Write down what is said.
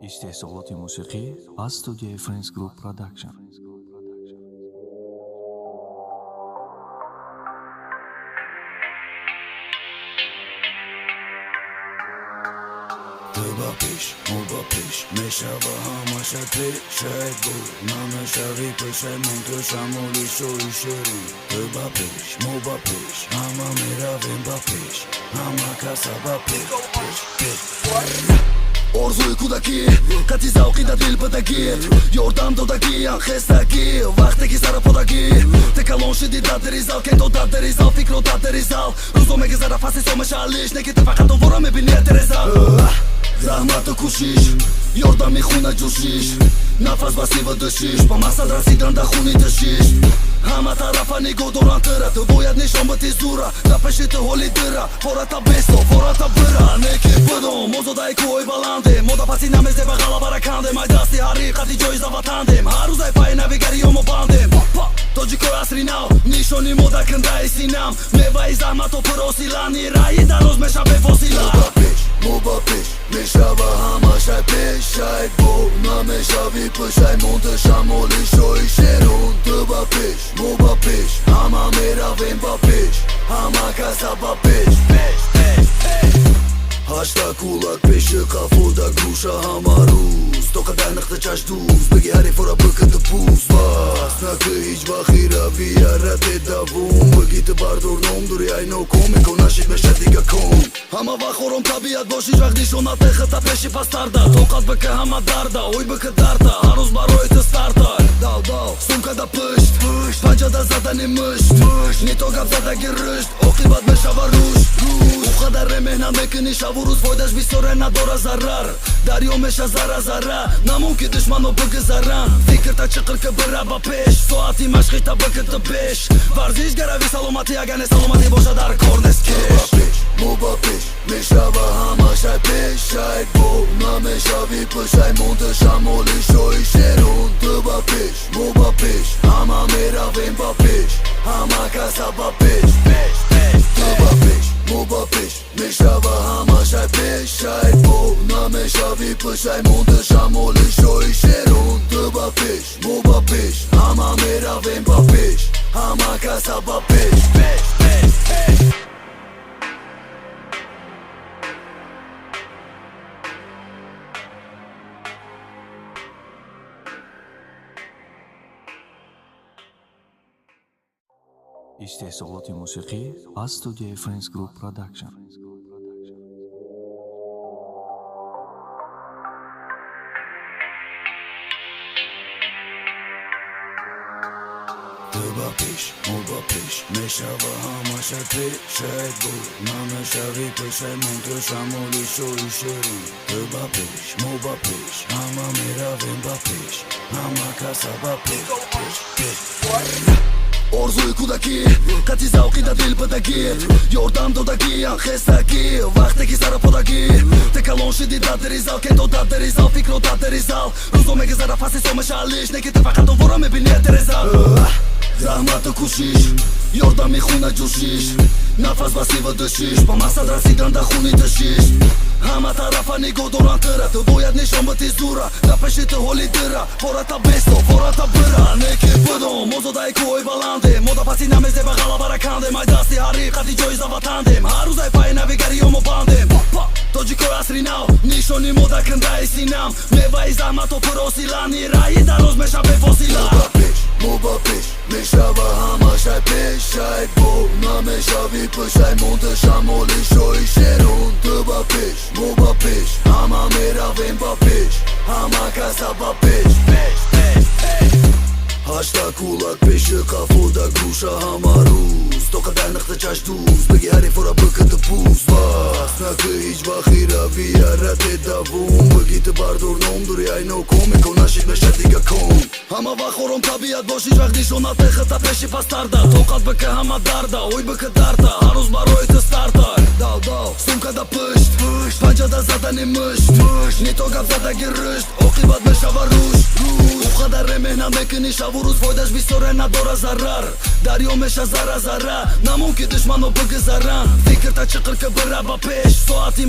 استحصالات موسیقی از استودیوی فرنس گروپ پروداکشن. تو با پیش مو با پیش میشوه همش پیشت بود نمیشوی پشیمون تو شمولی شوی شروع تو با پیش مو با پیش همه میرویم با پیش همه کسا با پیش орзуи кӯдакӣ қати завқи дар дил падагӣ ёрдам додагиян хестагӣ вақте ки сараподагӣ текалон шиди дар дери зал кето дар дери зал фикро дар дери зал рӯзо мегузара фасли сомешалиш не ки ту фақат овора мебини этереза заҳмату кӯшиш ёрдам мехуна ҷӯшиш нафас ба сива дӯшиш ба мақсад расидан дар хуни дӯшиш ҳама тарафа нигоҳ доранд тыра ту бояд нишон бити зура дар пеши ту ҳоли дыра фората бесто фората бира неки будом озодаи кӯҳои баландем мо да паси намезеба ғалаба ракандем ай дасти ҳақиқати ҷоиза ватандем ҳар рӯз ай пайи навигариёмо бандем тоҷикои асри нав нишони мо дар кундаи синам меваи заҳмату пуросилани раи дароз меша бефосила мо ба пеш мешава ҳамашай пешай бо намешави пушаймон ту шамоли шои шерун ту ба пеш мо ба пеш ҳама меравем ба пеш ҳама каса ба пеш ҳашта кулак пеши қафода гӯша ҳама рӯз то қадар нақта чаш дӯз биги ҳарифора бикаду пӯз бас наки ҳеҷ вақти рави ярате давом биги ту бардор ном дури ай ноком мекунашид меша дига ком ҳама вақт ором табиат боши ҳеҷ вақт нишонат техата пеши пастарда тоқат бика ҳама дарда ой бика дарда ҳар рӯз барои ту старта дав сумка да пушт панҷада задани мушт не то гап задаги рушт оқибат мешава рушт қадаре меҳнат мекунӣ шаву рӯз фоидаш бисёре надора зарар дарё меша зара зара намон ки душмано бигузаранд фикрта чиқир ки бира ба пеш соати машқита бикита пеш варзиш гарави саломатӣ агар не саломатӣ боша дар кор нест кеш мо ба пеш мешава ҳамашай пешай бо намешави пушаймон ту шамоли шои шерун ту ба пеш мо ба пеш ҳама меравем ба пеш ҳама каса ба пеш ту ба пеш мо ба пеш мешава ҳамашай пешай бо намешави пушаймон ту шамоли шои шерун ту ба пеш мо ба пеш ҳама меравем ба пеш ҳама каса ба пеш استحصالات موسیقی از استودیوی فرنس گروپ پروداکشن. تو با پیش مو با پیش میشوه همشه پیشت بود نمیشوی پشیمون تو شمالی شوی شروع تو با پیش مو با پیش همه میرویم با پیش همه کسا با پیش орзуи кӯдакӣ қати завқи дар дил падагӣ ёрдам додагиян хестагӣ вақте ки сараподагӣ текалон шиди дар дери зал кето дар дери зал фикро дар дери зал рӯзо мегузара фасли сомешалиш не ки ту фақат овора мебини этереза заҳмату кӯшиш ёрдам мехуна ҷӯшиш нафас ба сива дӯшиш ба мақсад расидан дар хуни дӯшиш ҳама тарафа нигоҳ доранд тыра ту бояд нишон бити зура дар пеши ту ҳоли дыра фората бесто фората бира неки будом озодаи кӯҳои баландем мо да паси намезеба ғалаба ракандем ай дасти ҳақиқати ҷоиза ватандем ҳар рӯз ай пайи навигариёмо бандем тоҷикои асри нав нишони мо дар кундаи синам меваи заҳмату пуросилани раи дароз меша бефосила мо ба пеш мешава ҳамашай пешай бо намешави пушаймон ту шамоли шои шерун ту ба пеш мо ба пеш ҳама меравем ба пеш ҳама каса ба пеш ҳашта кулак пеши қафода гӯша ҳама рӯз то қадар нақта чаш дӯз биги ҳарифора бикаду пӯз бас наки ҳеҷ вақти рави ярате давом биги ту бардор ном дури ай ноком мекунашид меша дига ком ҳама вақт ором табиат боши ҳеҷ вақт нишонат техата пеши пастарда тоқат бика ҳама дарда ой бика дарда ҳар рӯз барои ту старта дав сумка да пушт панҷада задани мушт не то гап задаги рушт оқибат мешава рушт қадаре меҳнат мекунӣ шаву рӯз фоидаш бисёре надора зарар дарё меша зара зара намон ки душмано бигузаранд фикрта чиқир ки бира ба пеш соати